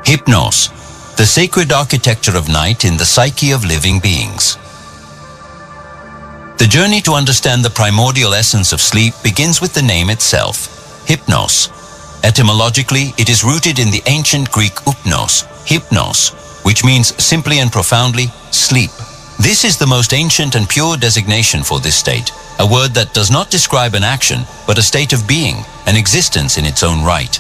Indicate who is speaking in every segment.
Speaker 1: Hypnos, the sacred architecture of night in the psyche of living beings. The journey to understand the primordial essence of sleep begins with the name itself, Hypnos. Etymologically, it is rooted in the ancient Greek upnos, hypnos, which means simply and profoundly, sleep. This is the most ancient and pure designation for this state, a word that does not describe an action, but a state of being, an existence in its own right.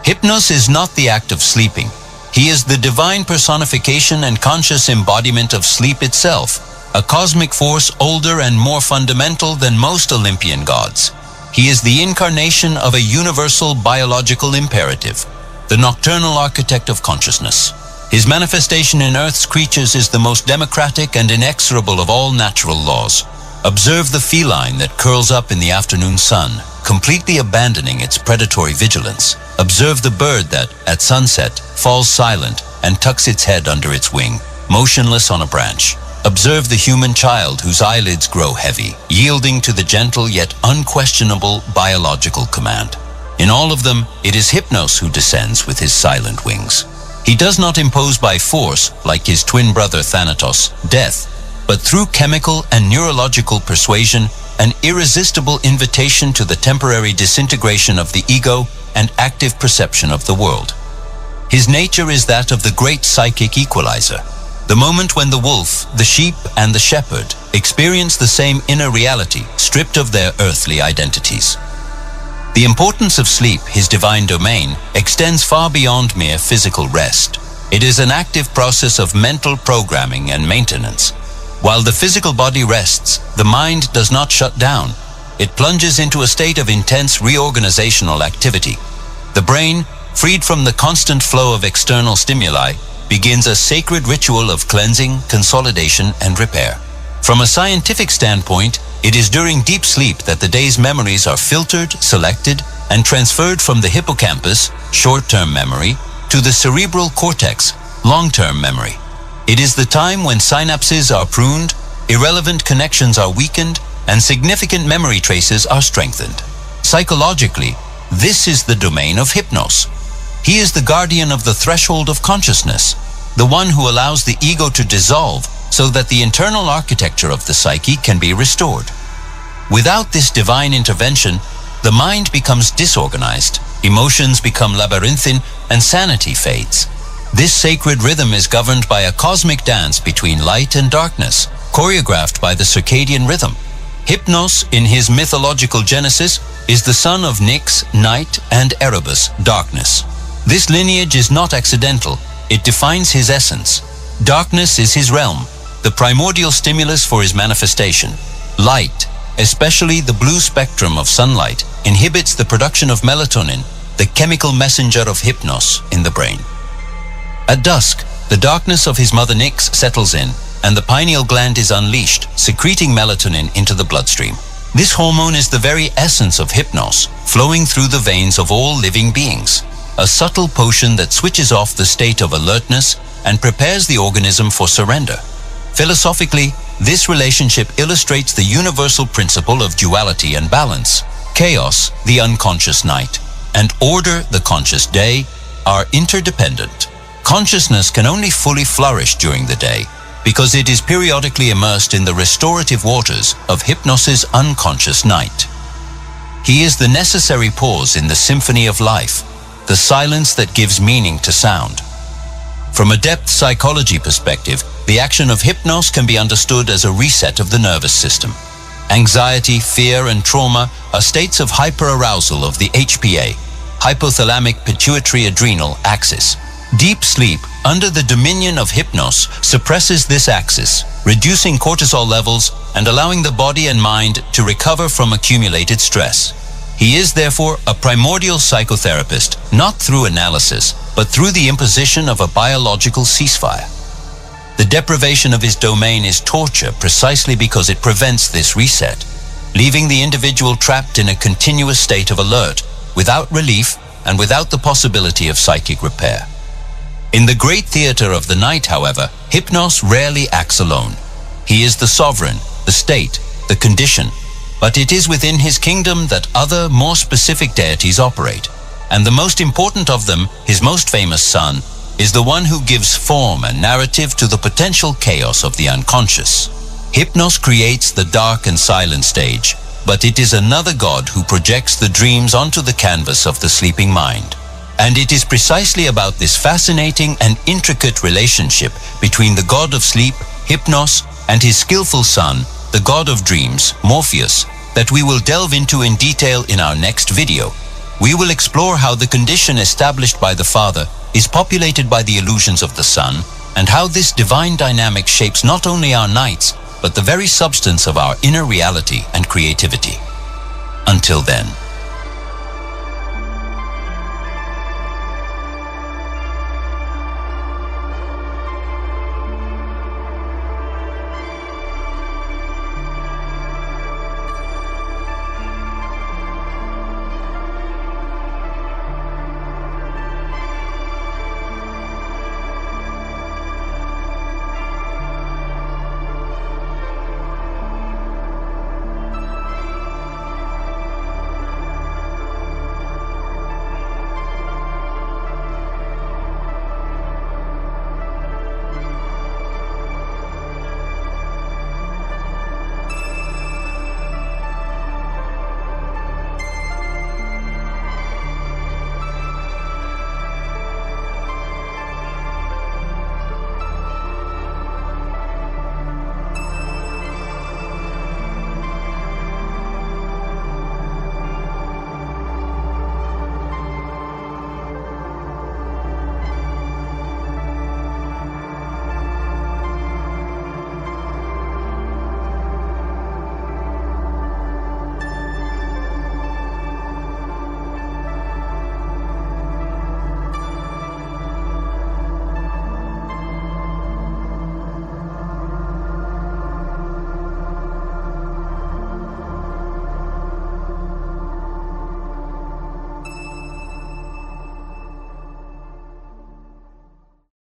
Speaker 1: Hypnos is not the act of sleeping. He is the divine personification and conscious embodiment of sleep itself, a cosmic force older and more fundamental than most Olympian gods. He is the incarnation of a universal biological imperative, the nocturnal architect of consciousness. His manifestation in Earth's creatures is the most democratic and inexorable of all natural laws. Observe the feline that curls up in the afternoon sun, completely abandoning its predatory vigilance. Observe the bird that, at sunset, falls silent and tucks its head under its wing, motionless on a branch. Observe the human child whose eyelids grow heavy, yielding to the gentle yet unquestionable biological command. In all of them, it is Hypnos who descends with his silent wings. He does not impose by force, like his twin brother Thanatos, death, but through chemical and neurological persuasion, an irresistible invitation to the temporary disintegration of the ego and active perception of the world. His nature is that of the great psychic equalizer, the moment when the wolf, the sheep, and the shepherd experience the same inner reality, stripped of their earthly identities. The importance of sleep, his divine domain, extends far beyond mere physical rest. It is an active process of mental programming and maintenance. While the physical body rests, the mind does not shut down. It plunges into a state of intense reorganizational activity. The brain, freed from the constant flow of external stimuli, begins a sacred ritual of cleansing, consolidation, and repair. From a scientific standpoint, it is during deep sleep that the day's memories are filtered, selected, and transferred from the hippocampus, short-term memory, to the cerebral cortex, long-term memory. It is the time when synapses are pruned, irrelevant connections are weakened, and significant memory traces are strengthened. Psychologically, this is the domain of Hypnos. He is the guardian of the threshold of consciousness, the one who allows the ego to dissolve so that the internal architecture of the psyche can be restored. Without this divine intervention, the mind becomes disorganized, emotions become labyrinthine, and sanity fades. This sacred rhythm is governed by a cosmic dance between light and darkness, choreographed by the circadian rhythm. Hypnos, in his mythological genesis, is the son of Nyx, night, and Erebus, darkness. This lineage is not accidental. It defines his essence. Darkness is his realm, the primordial stimulus for his manifestation. Light, especially the blue spectrum of sunlight, inhibits the production of melatonin, the chemical messenger of Hypnos in the brain. At dusk, the darkness of his mother Nyx settles in, and the pineal gland is unleashed, secreting melatonin into the bloodstream. This hormone is the very essence of Hypnos, flowing through the veins of all living beings, a subtle potion that switches off the state of alertness and prepares the organism for surrender. Philosophically, this relationship illustrates the universal principle of duality and balance. Chaos, the unconscious night, and order, the conscious day, are interdependent. Consciousness can only fully flourish during the day because it is periodically immersed in the restorative waters of Hypnos's unconscious night. He is the necessary pause in the symphony of life, the silence that gives meaning to sound. From a depth psychology perspective, the action of Hypnos can be understood as a reset of the nervous system. Anxiety, fear, and trauma are states of hyperarousal of the HPA, hypothalamic pituitary adrenal axis. Deep sleep, under the dominion of Hypnos, suppresses this axis, reducing cortisol levels and allowing the body and mind to recover from accumulated stress. He is therefore a primordial psychotherapist, not through analysis, but through the imposition of a biological ceasefire. The deprivation of his domain is torture precisely because it prevents this reset, leaving the individual trapped in a continuous state of alert, without relief and without the possibility of psychic repair. In the great theater of the night, however, Hypnos rarely acts alone. He is the sovereign, the state, the condition, but it is within his kingdom that other, more specific deities operate, and the most important of them, his most famous son, is the one who gives form and narrative to the potential chaos of the unconscious. Hypnos creates the dark and silent stage, but it is another god who projects the dreams onto the canvas of the sleeping mind. And it is precisely about this fascinating and intricate relationship between the god of sleep, Hypnos, and his skillful son, the god of dreams, Morpheus, that we will delve into in detail in our next video. We will explore how the condition established by the father is populated by the illusions of the son, and how this divine dynamic shapes not only our nights, but the very substance of our inner reality and creativity. Until then.